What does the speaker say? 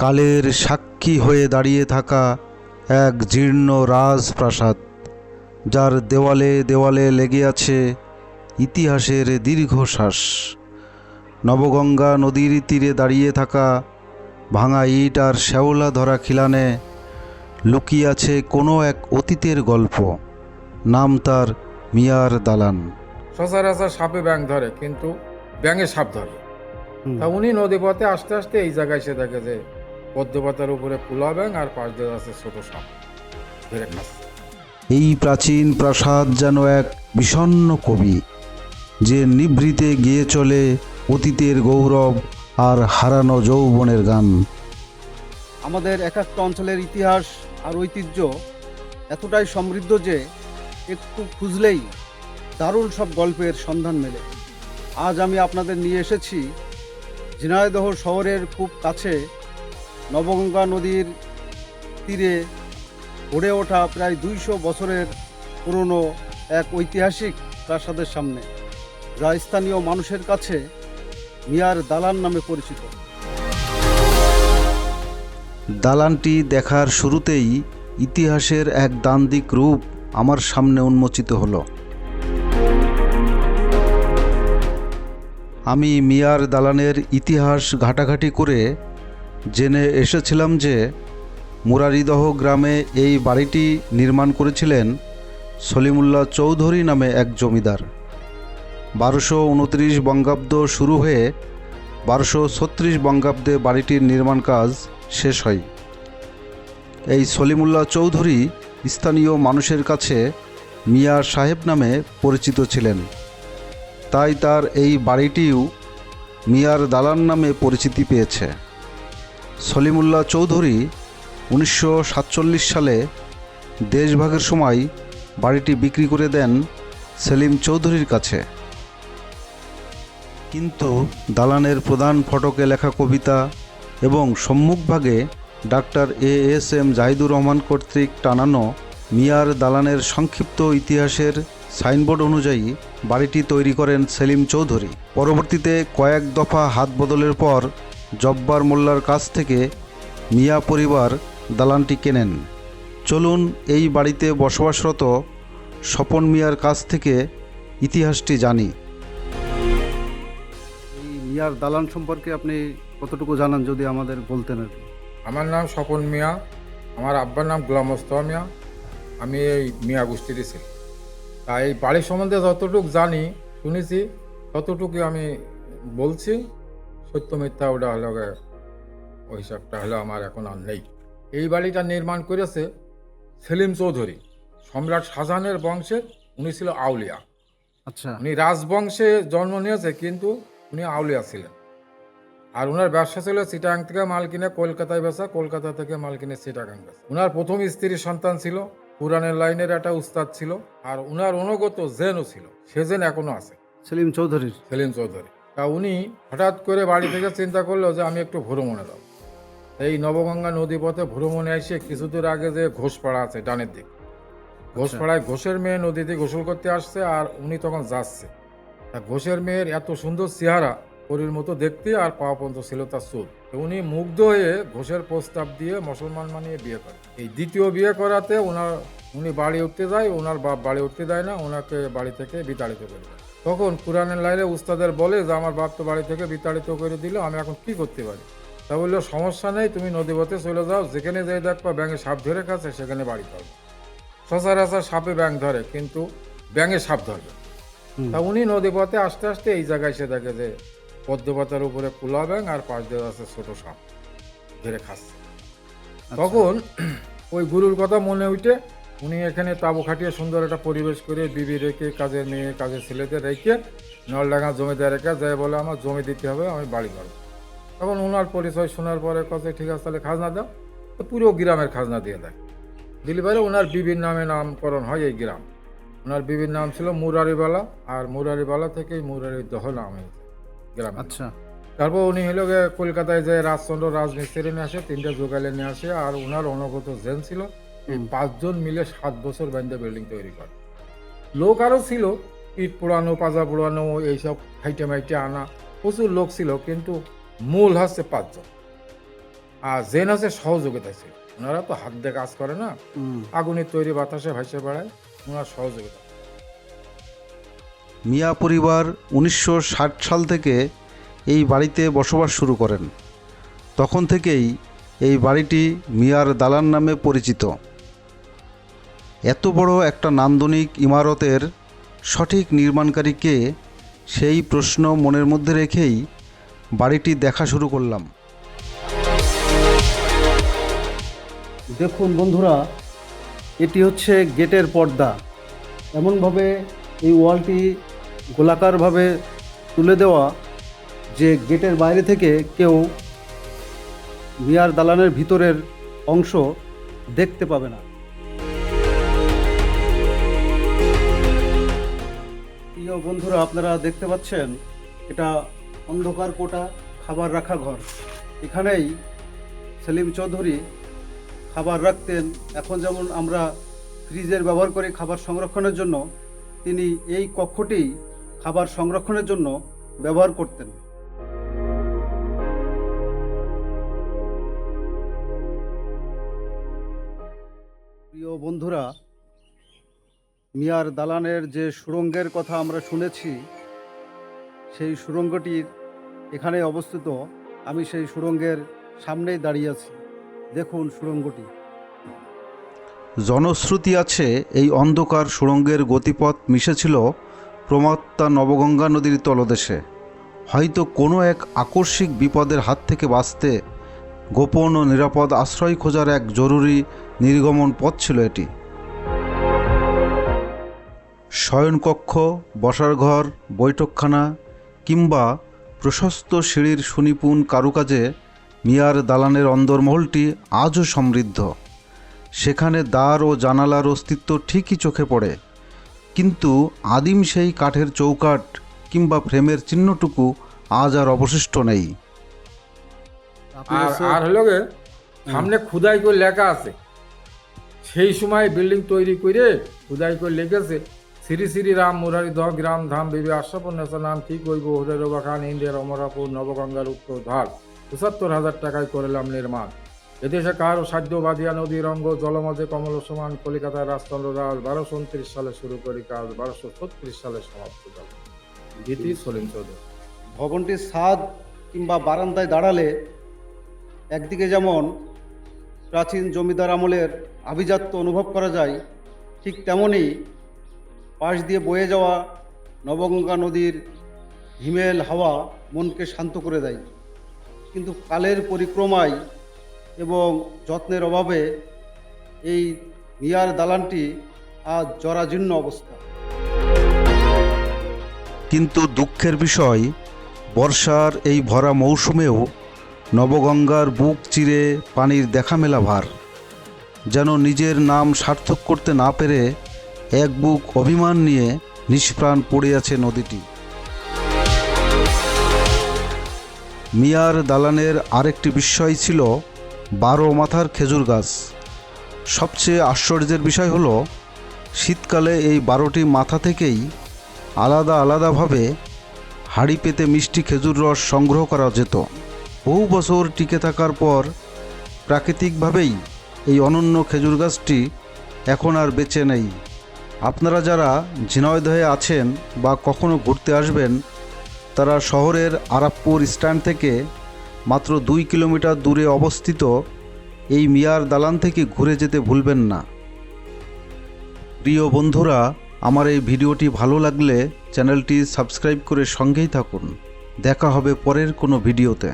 কালের সাক্ষী হয়ে দাঁড়িয়ে থাকা এক জীর্ণ রাজপ্রাসাদ, যার দেওয়ালে দেওয়ালে লেগে আছে ইতিহাসের দীর্ঘশ্বাস। নবগঙ্গা নদীর তীরে দাঁড়িয়ে থাকা ভাঙা ইট আর শ্যাওলা ধরা খিলানে লুকিয়ে আছে কোনো এক অতীতের গল্প। নাম তার মিয়ার দালান। সচরাচর সাপে ব্যাঙ ধরে, কিন্তু ব্যাঙে সাপ ধরে। তা উনি নদীপথে আসতে আসতে এই জায়গায় এসে দেখে যে পদ্মপাতার উপরে কুলা ব্যাঙ আর পাশ দিয়ে আছে ছোট সাপ ধরে খাচ্ছে। এই প্রাচীন প্রাসাদ যেন এক বিষণ্ণ কবি, যে নিভৃতে গিয়ে চলে অতীতের গৌরব আর হারানো যৌবনের গান। আমাদের এক একটা অঞ্চলের ইতিহাস আর ঐতিহ্য এতটাই সমৃদ্ধ যে একটু খুঁজলেই দারুণ সব গল্পের সন্ধান মেলে। আজ আমি আপনাদের নিয়ে এসেছি ঝিনাইদহ শহরের খুব কাছে নবগঙ্গা নদীর তীরে গড়ে ওঠা প্রায় 200 বছরের পুরনো এক ঐতিহাসিক প্রাসাদের সামনে, যা স্থানীয় মানুষের কাছে মিয়ার দালান নামে পরিচিত। দালানটি দেখার শুরুতেই ইতিহাসের এক দান্দিক রূপ আমার সামনে উন্মোচিত হলো। আমি মিয়ার দালানের ইতিহাস ঘাটাঘাটি করে জেনে এসেছিলাম যে মুরারিদহ গ্রামে এই বাড়িটি নির্মাণ করেছিলেন সলিমুল্লাহ চৌধুরী নামে এক জমিদার। 1229 বঙ্গাব্দ শুরু হয়ে 1236 বঙ্গাব্দে বাড়িটির নির্মাণ কাজ শেষ হয়। এই সলিমুল্লাহ চৌধুরী স্থানীয় মানুষের কাছে মিয়া সাহেব নামে পরিচিত ছিলেন, তাই তার এই বাড়িটিও মিয়ার দালান নামে পরিচিতি পেয়েছে। সলিমুল্লাহ চৌধুরী 1947 সালে দেশভাগের সময় বাড়িটি বিক্রি করে দেন সেলিম চৌধুরীর কাছে। কিন্তু দালানের প্রধান ফটকে লেখা কবিতা এবং সম্মুখভাগে ডাক্তার ASM জাহিদুর রহমান কর্তৃক টানানো মিয়ার দালানের সংক্ষিপ্ত ইতিহাসের সাইনবোর্ড অনুযায়ী বাড়িটি তৈরি করেন সেলিম চৌধুরী। পরবর্তীতে কয়েক দফা হাত বদলের পর জব্বার মোল্লার কাছ থেকে মিয়া পরিবার দালানটি কেনেন। চলুন এই বাড়িতে বসবাসরত স্বপন মিয়ার কাছ থেকে ইতিহাসটি জানি। এই মিয়ার দালান সম্পর্কে আপনি কতটুকু জানান যদি আমাদের বলতেন আর কি। আমার নাম স্বপন মিয়া, আমার আব্বার নাম গোলাম মোস্তফা মিয়া। আমি এই মিয়া গোষ্ঠীরই ছিলাম। তাই এই বাড়ির সম্বন্ধে যতটুকু জানি শুনেছি ততটুকু আমি বলছি। সত্য মিথ্যা ওটা হলো ওই হিসাবটা হলো আমার এখন আর নেই। এই বাড়িটা নির্মাণ করেছে সেলিম চৌধুরী, সম্রাট শাহজাহানের বংশের। উনি ছিল আউলিয়া। আচ্ছা, উনি রাজবংশে জন্ম নিয়েছে, কিন্তু উনি আউলিয়া ছিলেন। আর ওনার ব্যবসা ছিল চিটাগাং থেকে মাল কিনে কলকাতায় বেচা, কলকাতা থেকে মাল কিনে চিটাগাং বেচা। ওনার প্রথম স্ত্রীর সন্তান ছিল, কোরআনের লাইনের একটা উস্তাদ ছিল, আর ওনার অনুগত জেনও ছিল। সে জেন এখনো আছে, সেলিম চৌধুরীর। সেলিম চৌধুরী। তা উনি হঠাৎ করে বাড়ি থেকে চিন্তা করলো যে আমি একটু ভ্রমণে যাব। এই নবগঙ্গা নদী পথে ভ্রমণে এসে কিছু দূর আগে যে ঘোষপাড়া আছে ডানের দিক, ঘোষপাড়ায় ঘোষের মেয়ে নদীতে গোসল করতে আসছে, আর উনি তখন যাচ্ছে। তা ঘোষের মেয়ের এত সুন্দর চেহারা, পরীর মতো দেখতে, আর পাওয়া পর্যন্ত ছিল তার চুল। উনি মুগ্ধ হয়ে ঘোষের প্রস্তাব দিয়ে মুসলমান মানিয়ে বিয়ে করেন। এই দ্বিতীয় বিয়ে করাতে উনি বাড়ি উঠতে যায়, ওনার বাপ বাড়ি উঠতে দেয় না, ওনাকে বাড়ি থেকে বিতাড়িত করে দেয়। তখন কোরআনের লাইনে উস্তাদের বলে যে আমার বাপ তো বাড়ি থেকে বিতাড়িত করে দিল, আমি এখন কি করতে পারি? তা বললো সমস্যা নেই, তুমি নদীপথে চলে যাও, যেখানে যাই দেখবা ব্যাঙে সাপ ধরে খাচ্ছে, সেখানে বাড়ি পাবে। সচরাচর সাপে ব্যাঙ ধরে, কিন্তু ব্যাঙে সাপ ধরবে। তা উনি নদীপথে আসতে আসতে এই জায়গায় এসে দেখে যে পদ্মপাতার উপরে কুলা ব্যাঙ আর পাশ দিয়ে আছে ছোট সাপ ধরে খাচ্ছে। তখন ওই গুরুর কথা মনে উঠে উনি এখানে তাবু খাটিয়ে সুন্দর একটা পরিবেশ করে বিবি রেখে, কাজের মেয়ে কাজের ছেলেদের রেখে নলডাঙ্গা জমিদার রেখে যায়, বলে আমার জমি দিতে হবে, আমি বাড়ি করবো। তখন ওনার পরিচয় শোনার পরে কাছে ঠিক আছে তাহলে খাজনা দাও। তো পুরো গ্রামের খাজনা দিয়ে দেয়। দিলি পরে ওনার বিবির নামে নামকরণ হয় এই গ্রাম। ওনার বিবির নাম ছিল মুরারিবালা, আর মুরারিবালা থেকেই মুরারিদহ নাম হয়েছে গ্রাম। আচ্ছা, তারপর উনি হলো কলকাতায় যে রাজচন্দ্র রাজমিস্ত্রি নিয়ে আসে, 3টা জোগালে নিয়ে আসে, আর ওনার অনুগত জেন ছিল। এই 5 জন মিলে 7 বছর বান্ধে বিল্ডিং তৈরি করে। লোক আরও ছিল, ইট পোড়ানো, পাজা পোড়ানো, এইসব হাইটে মাইটে আনা, প্রচুর লোক ছিল, কিন্তু মূল হচ্ছে 5 জন। আর জেন হচ্ছে সহযোগিতা ছিল, ওনারা তো হাত দিয়ে কাজ করে না, আগুনের তৈরি বাতাসে ভাসে বেড়ায়, ওনার সহযোগিতা। মিয়া পরিবার 1960 সাল থেকে এই বাড়িতে বসবাস শুরু করেন। তখন থেকেই এই বাড়িটি মিয়ার দালান নামে পরিচিত। এত বড় একটা নান্দনিক ইমারতের সঠিক নির্মাণকারী কে, সেই প্রশ্ন মনের মধ্যে রেখেই বাড়িটি দেখা শুরু করলাম। দেখুন বন্ধুরা, এটি হচ্ছে গেটের পর্দা। এমনভাবে এই ওয়ালটি গোলাকারভাবে তুলে দেওয়া যে গেটের বাইরে থেকে কেউ মিয়ার দালানের ভিতরের অংশ দেখতে পাবে না। প্রিয় বন্ধুরা, আপনারা দেখতে পাচ্ছেন এটা অন্ধকার কোটা খাবার রাখা ঘর। এখানেই সেলিম চৌধুরী খাবার রাখতেন। এখন যেমন আমরা ফ্রিজের ব্যবহার করি খাবার সংরক্ষণের জন্য, তিনি এই কক্ষটি খাবার সংরক্ষণের জন্য ব্যবহার করতেন। প্রিয় বন্ধুরা, মিয়ার দালানের যে সুড়ঙ্গের কথা আমরা শুনেছি, সেই সুড়ঙ্গটির এখানে অবস্থিত। আমি সেই সুড়ঙ্গের সামনেই দাঁড়িয়ে আছি। দেখুন সুড়ঙ্গটি। জনশ্রুতি আছে এই অন্ধকার সুড়ঙ্গের গতিপথ মিশেছিল প্রমত্তা নবগঙ্গা নদীর তলদেশে। হয়তো কোনো এক আকস্মিক বিপদের হাত থেকে বাঁচতে গোপন ও নিরাপদ আশ্রয় খোঁজার এক জরুরি নির্গমন পথ ছিল এটি। শয়নকক্ষ, বসার ঘর, বৈঠকখানা কিংবা প্রশস্ত সিঁড়ির সুনিপুণ কারুকাজে মিয়ার দালানের অন্দরমহলটি আজও সমৃদ্ধ। সেখানে দ্বার ও জানালার অস্তিত্ব ঠিকই চোখে পড়ে, কিন্তু আদিম সেই কাঠের চৌকাঠ কিংবা ফ্রেমের চিহ্নটুকু আজ আর অবশিষ্ট নেই। আর হলো গে সামনে খুদাই করে লেখা আছে, সেই সময় বিল্ডিং তৈরি করে খুদাই করে লিখেছে, শ্রী শ্রী রাম মুরারি দ গ্রাম ধাম বিবি আশরাফুন্নেসার নাম কি কইব হুরেরবা খান ইন্ডিয়ার অমরাপুর নবগঙ্গার উত্তর ধার ৭৫,০০০ টাকায় করলাম নির্মাণ। এদেশে কারো সাধ্য বাদিয়া নদীর অঙ্গ জলমধ্যে কমল সমান। কলিকাতার রাজচন্দ্র দাস ১২২৯ সালে শুরু করে কাজ ১২৩৬ সালে সমাপ্ত হল। গীতি সলিম চৌধুরী। ভবনটির ছাদ কিংবা বারান্দায় দাঁড়ালে একদিকে যেমন প্রাচীন জমিদার আমলের আভিজাত্য অনুভব করা যায়, ঠিক তেমনই পাশ দিয়ে বয়ে যাওয়া নবগঙ্গা নদীর হিমেল হাওয়া মনকে শান্ত করে দেয়। কিন্তু কালের পরিক্রমায় এবং যত্নের অভাবে এই মিয়ার দালানটি আজ জরাজীর্ণ অবস্থা। কিন্তু দুঃখের বিষয়, বর্ষার এই ভরা মৌসুমেও নবগঙ্গার বুক চিরে পানির দেখা মেলা ভার। যেন নিজের নাম সার্থক করতে না পেরে এক বুক অভিমান নিয়ে নিষ্প্রাণ পড়ে আছে নদীটি। মিয়ার দালানের আরেকটি বিস্ময় ছিল ১২ মাথার খেজুর গাছ। সবচেয়ে আশ্চর্যের বিষয় হলো, শীতকালে এই ১২টি মাথা থেকেই আলাদা আলাদাভাবে হাঁড়ি পেতে মিষ্টি খেজুর রস সংগ্রহ করা যেত। বহু বছর টিকে থাকার পর প্রাকৃতিকভাবেই এই অনন্য খেজুর গাছটি এখন আর বেঁচে নেই। আপনারা যারা ঝিনাইদহে আছেন বা কখনো ঘুরতে আসবেন, তারা শহরের আরাপপুর স্ট্যান্ড থেকে মাত্র ২ কিলোমিটার দূরে অবস্থিত এই মিয়ার দালান থেকে ঘুরে যেতে ভুলবেন না। প্রিয় বন্ধুরা, আমার এই ভিডিওটি ভালো লাগলে চ্যানেলটি সাবস্ক্রাইব করে সঙ্গেই থাকুন। দেখা হবে পরের কোনো ভিডিওতে।